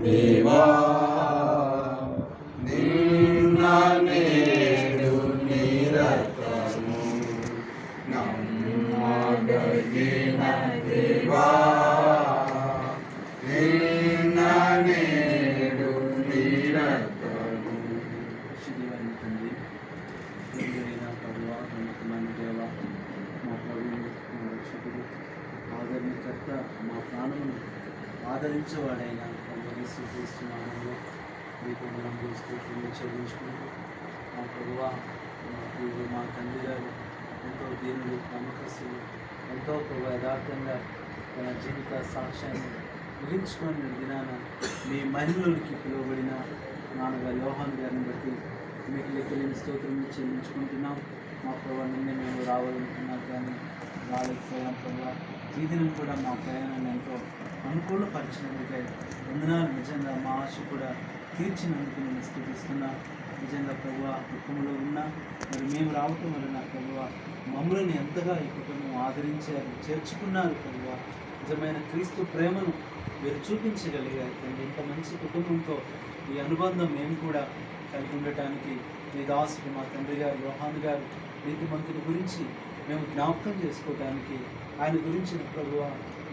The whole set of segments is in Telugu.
దేవా నిన్న నేడు నిరతము నమ్మదగిన దేవా నిన్న నేడు నిరతము. శివాని తండ్రి, దేవుడైన ప్రభువా, నమ్మకమైన దేవా, మా ప్రభువు, మా రక్షకుడు, ఆదరణకర్త, మా ప్రాణమును ఆదరించేవాడైన యేసుక్రీస్తునామములో మీకు మనం స్తోత్రములు చెల్లించుకుంటూ, మా ప్రభువా, మా ప్రియుడు, మా తండ్రి గారు ఎంతో దీనులు, నమ్మకస్తులు, ఎంతో ప్రభు యథార్థంగా తన జీవిత సాక్ష్యాన్ని ముగించుకొని దినాన మీ మహిళలోనికి పిలువబడిన నాన్నగారు యోహాన్ గారిని బట్టి మీకు లెక్కలేని స్తోత్రములు చెల్లించుకుంటున్నాం. మా ప్రభావ నిన్న మేము రావాలనుకున్నాం కానీ రాలేకపోయాం ప్రభావ. ఈ దినం కూడా మా ప్రయాణాన్ని ఎంతో అనుకూలపరిచినందుకే వందనాలు. నిజంగా మా ఆశ కూడా తీర్చినందుకు నేను స్థుతిస్తున్నా. నిజంగా ప్రభువ దుఃఖంలో ఉన్నా మరి మేము రావటం వలన ప్రభువ మమ్మల్ని ఎంతగా ఈ కుటుంబం ఆదరించారు, చేర్చుకున్నారు ప్రభువ. నిజమైన క్రీస్తు ప్రేమను మీరు చూపించగలిగారు తండ్రి. ఇంత మంచి కుటుంబంతో ఈ అనుబంధం మేము కూడా కలిగి ఉండటానికి మీ దాసుడు మా తండ్రి గారు యోహాన్ గారు నీతిమంతుని గురించి మేము జ్ఞాపకం చేసుకోవటానికి, ఆయన గురించిన ప్రభువ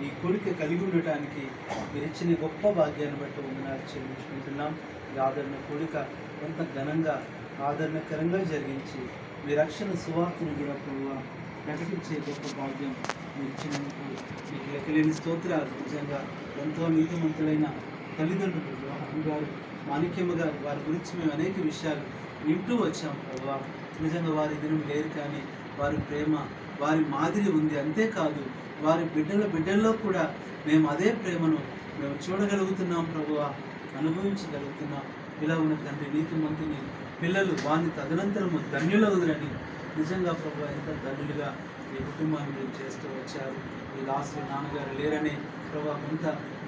ఈ కోరిక కలిగి ఉండటానికి మీరు ఇచ్చిన గొప్ప భాగ్యాన్ని బట్టి వందనాలు చెల్లించుకుంటున్నాం. ఈ ఆదరణ కోరిక ఎంత ఘనంగా ఆదరణకరంగా జరిగించి మీ రక్షణ సువార్తను కూడా ప్రభువ ప్రకటించే గొప్ప భాగ్యం మీరు ఇచ్చినందుకు మీకు లెక్కలేని స్తోత్రాలు. నిజంగా ఎంతో నీతిమంతులైన తల్లిదండ్రులు యోహాన్ గారు, మాణిక్యమ్మ గారు, వారి గురించి మేము అనేక విషయాలు వింటూ వచ్చాం ప్రభువ. నిజంగా వారి దినం లేరు కానీ వారి ప్రేమ, వారి మాదిరి ఉంది. అంతేకాదు వారి బిడ్డల్లో కూడా మేము అదే ప్రేమను మేము చూడగలుగుతున్నాం ప్రభువ, అనుభవించగలుగుతున్నాం. ఇలా ఉన్న తండ్రి నీతిమంతుని పిల్లలు వారిని తదనంతరము ధన్యులవుదురని నిజంగా ప్రభువ ఎంత ధన్యులుగా ఈ కుటుంబాన్ని మీరు చేస్తూ వచ్చారు. ఈ లాస్ట్ నాన్నగారు లేరని ప్రభువ కొంత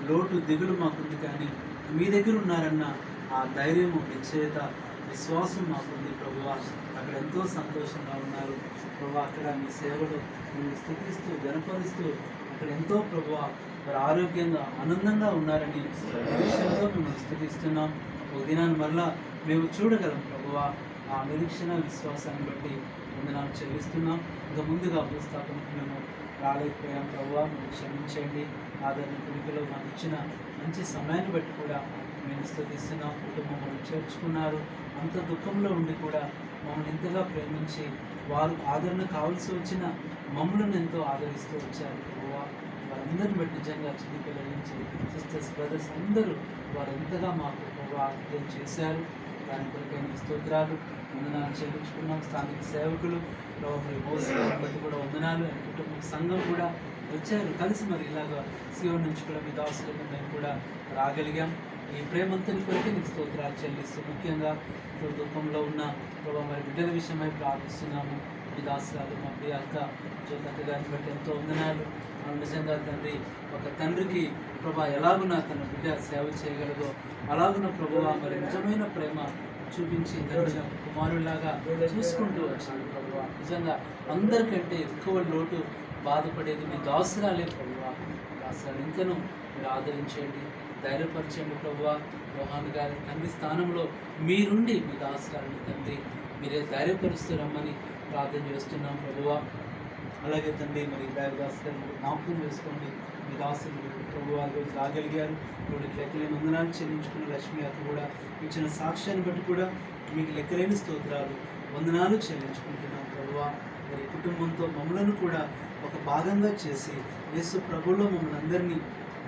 లోటు దిగులు మాకుంది కానీ మీ దగ్గర ఉన్నారన్న ఆ ధైర్యము, నిశ్చయత, విశ్వాసం మాకుంది ప్రభువ. అక్కడ ఎంతో సంతోషంగా ఉన్నారు ప్రభువ. అక్కడ మీ సేవలు మీరు స్థుతిస్తూ గణపరుస్తూ అక్కడ ఎంతో ప్రభువ వారు ఆరోగ్యంగా ఆనందంగా ఉన్నారని నిరీక్షణతో మేము స్థుతిస్తున్నాం. ఒక దినాన్ని మరలా మేము చూడగలం ప్రభువ. ఆ నిరీక్షణ విశ్వాసాన్ని బట్టి వందనాలు చెల్లిస్తున్నాం. ఇంకా ముందుగా భూస్థాపనకు మేము రాలేకపోయాం ప్రభువ, మేము క్షమించండి. ఆదరణ కుడికలో మాకు ఇచ్చిన మంచి సమయాన్ని బట్టి కూడా మేము స్థుతిస్తున్నాం. కుటుంబం మమ్మల్ని చేర్చుకున్నారు. అంత దుఃఖంలో ఉండి కూడా మమ్మల్ని ఎంతగా ప్రేమించి వారు ఆదరణ కావాల్సి వచ్చిన మమ్మల్ని ఎంతో ఆదరిస్తూ వచ్చారు ప్రభువ. వారందరిని బట్టి నిజంగా చిన్న పిల్లల నుంచి సిస్టర్స్, బ్రదర్స్ అందరూ వారు ఎంతగా మాకు ప్రభువ ఆతిథ్యం చేశారు. దాని కొరకైన స్తోత్రాలు వందనాలు చెల్లించుకున్నాం. స్థానిక సేవకులు ప్రభు మోసాన్ని బట్టి కూడా వందనాలు. కుటుంబ సంఘం కూడా వచ్చారు కలిసి మరి ఇలాగా సియోన్ నుంచి కూడా మీ దాసులకు మేము కూడా రాగలిగాం. ఈ ప్రేమంతని కొరకే నీకు స్తోత్రాలు చెల్లిస్తూ ముఖ్యంగా ఇప్పుడు దుఃఖంలో ఉన్న ప్రభావ మరి బిడ్డల విషయమై ప్రార్థిస్తున్నాము. మీ దాసురాలు మా ప్రియ అక్క జ్యోతక్క గారిని బట్టి ఎంతో వందనాలు. నిజంగా తండ్రి ఒక తండ్రికి ప్రభా ఎలాగున్నా తన బిడ్డ సేవ చేయగలదో అలాగున్న ప్రభువ మరి నిజమైన ప్రేమ చూపించి తండ్రి కుమారుడిలాగా చూసుకుంటూ వచ్చాను ప్రభువ. నిజంగా అందరికంటే ఎక్కువ లోటు బాధపడేది మీ దాసురాలే ప్రభువ. దాసురాలు ఇంకనూ మీరు ఆదరించండి, ధైర్యపరచండి ప్రభువ. యోహాన్ గారి తండ్రి స్థానంలో మీరుండి మీ దాసురాలని తండ్రి మీరే ధైర్యపరుస్తూ రమ్మని ప్రార్థన చేస్తున్నాం ప్రభువ. అలాగే తండ్రి మరి దాస్ గారిని జ్ఞాపకం చేసుకోండి. మీ దాసులు ప్రభు వారి రోజు రాగలిగారు. ఇప్పుడు లెక్కలేని వందనాలు చెల్లించుకున్న లక్ష్మి అక్క కూడా ఇచ్చిన సాక్ష్యాన్ని బట్టి కూడా మీకు లెక్కలేని స్తోత్రాలు వందనాలు చెల్లించుకుంటున్నాం ప్రభువ. మరి కుటుంబంతో మమ్మలను కూడా ఒక భాగంగా చేసి యేసు ప్రభులో మమ్మల్ని అందరినీ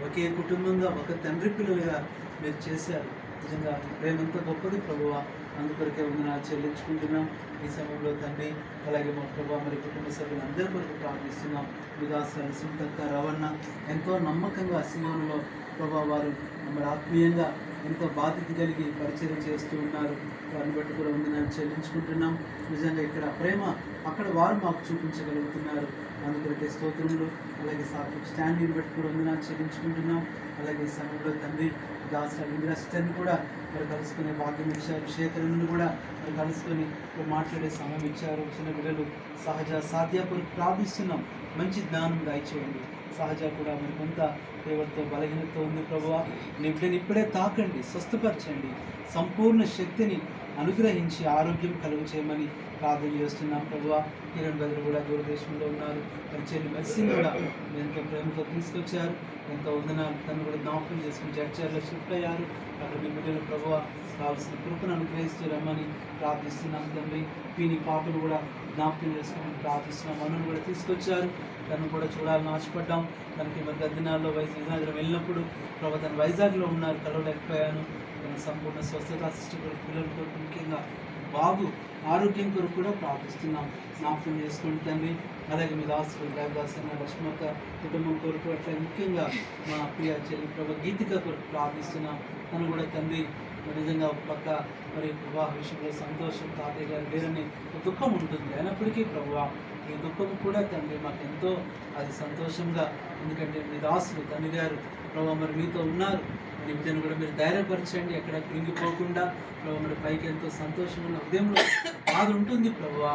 ఒకే కుటుంబంగా ఒక తండ్రి పిల్లలుగా మీరు చేశారు. నిజంగా ప్రేమ ఎంత గొప్పది ప్రభువ. అందుకొరకే వందనాలు చెల్లించుకుంటున్నాం. ఈ సమయంలో తండ్రి అలాగే మా ప్రభావ మరి కుటుంబ సభ్యులు అందరి కొరకు ప్రార్థిస్తున్నాం. విదాసాలు సుంతక్క రవణ ఎంతో నమ్మకంగా సియోనులో ప్రభావ వారు మమ్మల్ని ఆత్మీయంగా ఎంతో బాధ్యత కలిగి పరిచయం చేస్తూ ఉన్నారు. వారిని బట్టి కూడా వందనాలు చెల్లించుకుంటున్నాం. నిజంగా ఇక్కడ ప్రేమ అక్కడ వారు మాకు చూపించగలుగుతున్నారు. అందుకొరకే స్తోత్రములు. అలాగే స్టాండింగ్ బట్టి కూడా వందనాలు చెల్లించుకుంటున్నాం. అలాగే ఈ సమయంలో తండ్రి దాసరాలు ఇంద్రాస్టర్ని కూడా మరి కలుసుకునే భాగ్యం ఇచ్చారు. శేఖరుని కూడా మరి కలుసుకొని మాట్లాడే సమయం ఇచ్చారు. చిన్న బిడ్డలు సహజ సాధ్య కొరకు ప్రార్థిస్తున్నాం. మంచి జ్ఞానం దయచేయండి. సహజ కూడా మరి కొంత దేవుడితో బలహీనత ఉంది ప్రభువా. నీ బిడ్డని ఇప్పుడే తాకండి, స్వస్థపరచండి, సంపూర్ణ శక్తిని అనుగ్రహించి ఆరోగ్యం కలుగు చేయమని ప్రార్థన చేస్తున్నాం ప్రభువా. కిరణ్ బ్రదర్ కూడా దూరదేశంలో ఉన్నారు. మరి చెల్లి మెర్సీని కూడా ఎంతో ప్రేమతో తీసుకొచ్చారు, ఎంతో వందనాలు. తను కూడా జ్ఞాపకం చేసుకుని చర్చలో షిఫ్ట్ అయ్యారు. అక్కడ మీ బిడ్డలు ప్రభువా కావాల్సిన కృపను అనుగ్రహిస్తూ రమ్మని ప్రార్థిస్తున్నాం తండ్రి. పీని పాపను కూడా జ్ఞాపకం చేసుకోమని ప్రార్థిస్తున్నాం. మనను కూడా తీసుకొచ్చారు, తను కూడా చూడాలని ఆశపడ్డాం. తనకి మరి గద్దినాల్లో విజయనగరం వెళ్ళినప్పుడు ప్రభు తను వైజాగ్లో ఉన్నారు, కలవలేకపోయాను. తన సంపూర్ణ స్వస్థత సృష్టి కొరకు, పిల్లల కొరకు, ముఖ్యంగా బాబు ఆరోగ్యం కొరకు కూడా ప్రార్థిస్తున్నాం. జ్ఞాపకం చేసుకోండి తండ్రి. అలాగే మీ దాసులు దేవదాసన లక్ష్మక్క కుటుంబం కొరకు, అట్లా ముఖ్యంగా మా ప్రియ చెల్లి ప్రభు గీతిక కొరకు ప్రార్థిస్తున్నాం. తను కూడా తండ్రి నిజంగా ఒక పక్క మరి వివాహ విషయంలో సంతోషం, తాతయ్య గారు లేరని దుఃఖం ఉంటుంది. అయినప్పటికీ ప్రభువా ఈ దుఃఖం కూడా తండ్రి మాకు ఎంతో అది సంతోషంగా, ఎందుకంటే మీ దాసులు తండ్రి గారు ప్రభు మరి మీతో ఉన్నారు. మీ బిడ్డను కూడా మీరు ధైర్యపరచండి, ఎక్కడ కృంగిపోకుండా ప్రభు మరి పైకి ఎంతో సంతోషంగా ఉదయంలో బాధ ఉంటుంది ప్రభువా.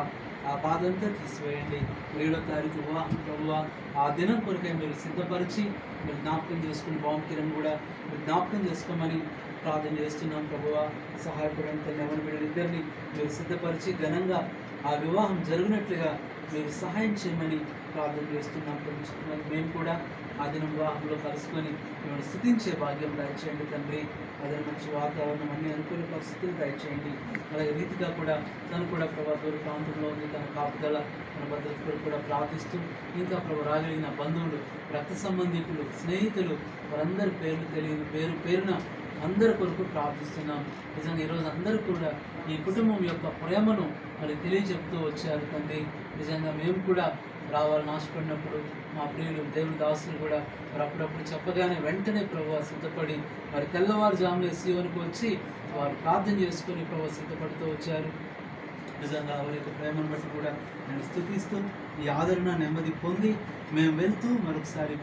ఆ బాధ అంతా తీసివేయండి. 7వ తారీఖు వివాహం ప్రభువా, ఆ దినం కొరకై మీరు సిద్ధపరిచి మీరు జ్ఞాపకం చేసుకుని బాబు కిరణ్ కూడా మీరు జ్ఞాపకం చేసుకోమని ప్రార్థన చేస్తున్నాం ప్రభువా. సహాయపడంత ఎవరి బిడ్డలు ఇద్దరిని మీరు సిద్ధపరిచి ఘనంగా ఆ వివాహం జరిగినట్లుగా మీరు సహాయం చేయమని ప్రార్థన చేస్తున్నాం. మరి మేము కూడా ఆ దినం వివాహంలో కలుసుకొని మిమ్మల్ని స్థుతించే భాగ్యం దయచేయండి తండ్రి. అదే మంచి వాతావరణం, అన్ని అనుకూల పరిస్థితులు దయచేయండి. అలాగే రీతిగా కూడా తను కూడా ప్రభా దూర ప్రాంతంలో ఉంది, తన కాపుదల, తన భద్రత కూడా ప్రార్థిస్తూ, ఇంకా ప్రభు రాగలిగిన బంధువులు, రక్త సంబంధికులు, స్నేహితులు, వారందరి పేర్లు తెలియదు, పేరున అందరి కొరకు ప్రార్థిస్తున్నాం. నిజంగా ఈరోజు అందరూ కూడా ఈ కుటుంబం యొక్క ప్రేమను మరి తెలియజెప్తూ వచ్చారు తండ్రి. నిజంగా మేము కూడా రావాలని ఆశపడినప్పుడు మా ప్రియులు దేవుని దాసులు కూడా మరి అప్పుడప్పుడు చెప్పగానే వెంటనే ప్రభు సిద్ధపడి మరి తెల్లవారుజామున సీయోనికి వచ్చి వారు ప్రార్థన చేసుకొని ప్రభు సిద్ధపడుతూ వచ్చారు. నిజంగా వారి యొక్క ప్రేమను బట్టి కూడా నేను స్తుతిస్తూ ఈ ఆదరణ నెమ్మది పొంది మేము వెళ్తూ మరొకసారి